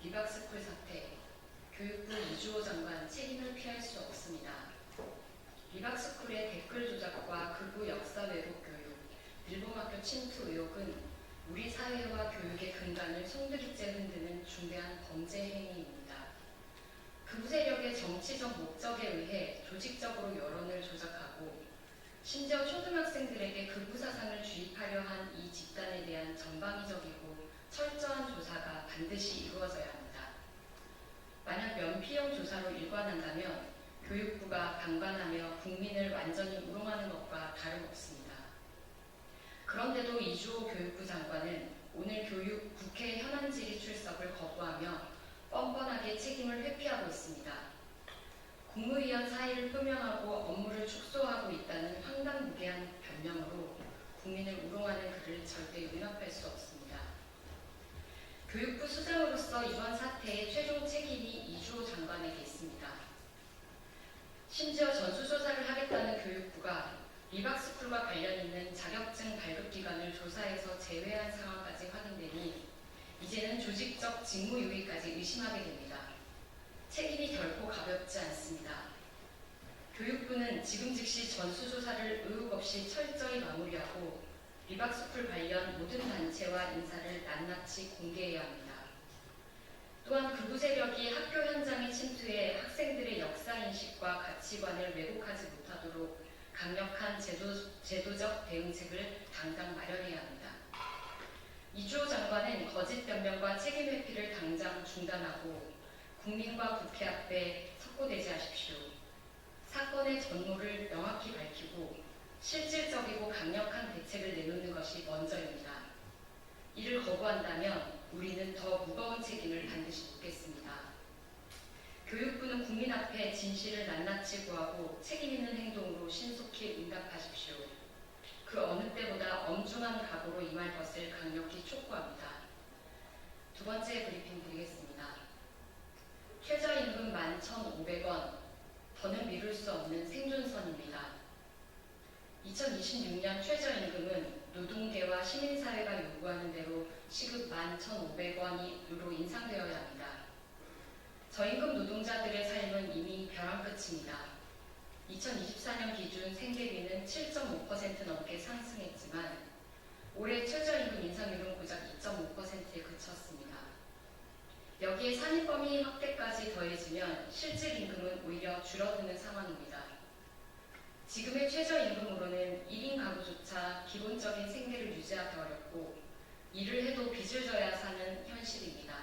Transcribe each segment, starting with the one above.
리박스쿨 사태, 교육부 이주호 장관 책임을 피할 수 없습니다. 리박스쿨의 댓글 조작과 극우 역사 왜곡 교육, 일본학교 침투 의혹은 우리 사회와 교육의 근간을 송두리째 흔드는 중대한 범죄 행위입니다. 극우 세력의 정치적 목적에 의해 조직적으로 여론을 조작하고 심지어 초등학생들에게 극우 사상을 주입하려 한 이 집단에 대한 전방위적이고 철저한 조사가 반드시 이루어져야 합니다. 만약 면피용 조사로 일관한다면 교육부가 방관하며 국민을 완전히 우롱하는 것과 다름없습니다. 그런데도 이주호 교육부 장관은 오늘 국회 현안질의 출석을 거부하며 뻔뻔하게 책임을 회피하고 있습니다. 국무위원 사의를 표명하고 업무를 축소하고 있다는 황당무계한 변명으로 국민을 우롱하는 그를 절대 용납할 수 없습니다. 교육부 수장으로서 이번 사태의 최종 책임이 이주호 장관에게 있습니다. 심지어 전수조사를 하겠다는 교육부가 리박스쿨과 관련 있는 자격증 발급기관을 조사에서 제외한 상황까지 확인되니 이제는 조직적 직무유기까지 의심하게 됩니다. 책임이 결코 가볍지 않습니다. 교육부는 지금 즉시 전수조사를 의혹 없이 철저히 마무리하고 리박스쿨 관련 모든 단체와 인사를 낱낱이 공개해야 합니다. 또한 극우 세력이 학교 현장에 침투해 학생들의 역사인식과 가치관을 왜곡하지 못하도록 강력한 제도적 대응책을 당장 마련해야 합니다. 이주호 장관은 거짓 변명과 책임 회피를 당장 중단하고 국민과 국회 앞에 석고대지 하십시오. 사건의 전모를 명확히 밝히고 실질적이고 강력한 대책을 내놓는 것이 먼저입니다. 이를 거부한다면 우리는 더 무거운 책임을 반드시 묻겠습니다. 교육부는 국민 앞에 진실을 낱낱이 구하고 책임 있는 행동으로 신속히 응답하십시오. 그 어느 때보다 엄중한 각오로 임할 것을 강력히 촉구합니다. 두 번째 브리핑 드리겠습니다. 최저임금 11,500원, 더는 미룰 수 없는 생존선입니다. 2026년 최저임금은 노동계와 시민사회가 요구하는 대로 시급 11,500원으로 인상되어야 합니다. 저임금 노동자들의 삶은 이미 벼랑 끝입니다. 2024년 기준 생계비는 7.5% 넘게 상승했지만 올해 최저임금 인상률은 고작 2.5%에 그쳤습니다. 여기에 산입범위 확대까지 더해지면 실질 임금은 오히려 줄어드는 상황입니다. 지금의 최저임금으로는 1인 가구조차 기본적인 생계를 유지하기 어렵고 일을 해도 빚을 져야 사는 현실입니다.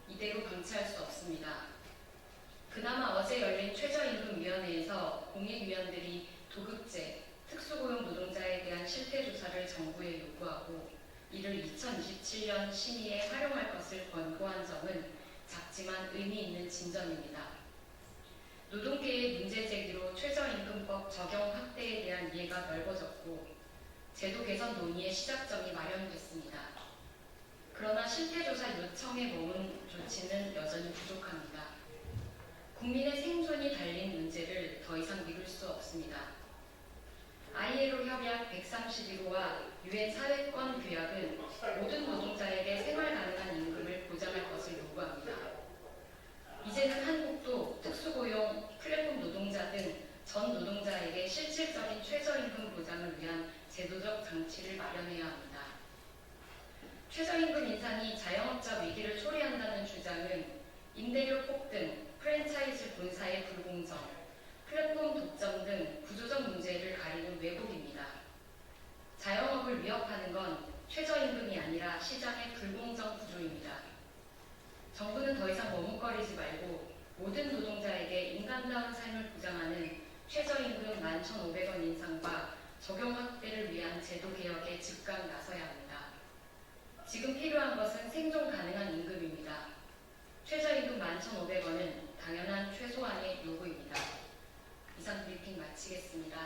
이대로 방치할 수 없습니다. 그나마 어제 열린 최저임금위원회에서 공익위원들이 도급제, 특수고용 노동자에 대한 실태조사를 정부에 요구하고 이를 2027년 심의에 활용할 것을 권고한 점은 작지만 의미 있는 진전입니다. 노동계의 문제 제기로 최저임금법 적용 확대에 대한 이해가 넓어졌고 제도 개선 논의의 시작점이 마련됐습니다. 그러나 실태조사 요청에 머문 조치는 여전히 부족합니다. 국민의 생존이 달린 문제를 더 이상 미룰 수 없습니다. ILO 협약 131호와 UN 사회권 규약은 모든 노동자에게 생활 가능한 임금을 보장할 것을 요구합니다. 이제는 한국도 특수고용, 플랫폼 노동자 등 전 노동자에게 실질적인 최저임금 보장을 위한 제도적 장치를 마련해야 합니다. 최저임금 인상이 자영업자 위기를 초래한다는 주장은 임대료 폭등, 프랜차이즈 본사의 불공정, 플랫폼 독점 등 구조적 문제를 가리는 왜곡입니다. 자영업을 위협하는 건 최저임금이 아니라 시장의 불공정 구조입니다. 정부는 더 이상 머뭇거리지 말고 모든 노동자에게 인간다운 삶을 보장하는 최저임금 11,500원 인상과 적용 확대를 위한 제도 개혁에 즉각 나서야 합니다. 지금 필요한 것은 생존 가능한 임금입니다. 최저임금 11,500원은 당연한 최소한의 요구입니다. 이상 브리핑 마치겠습니다.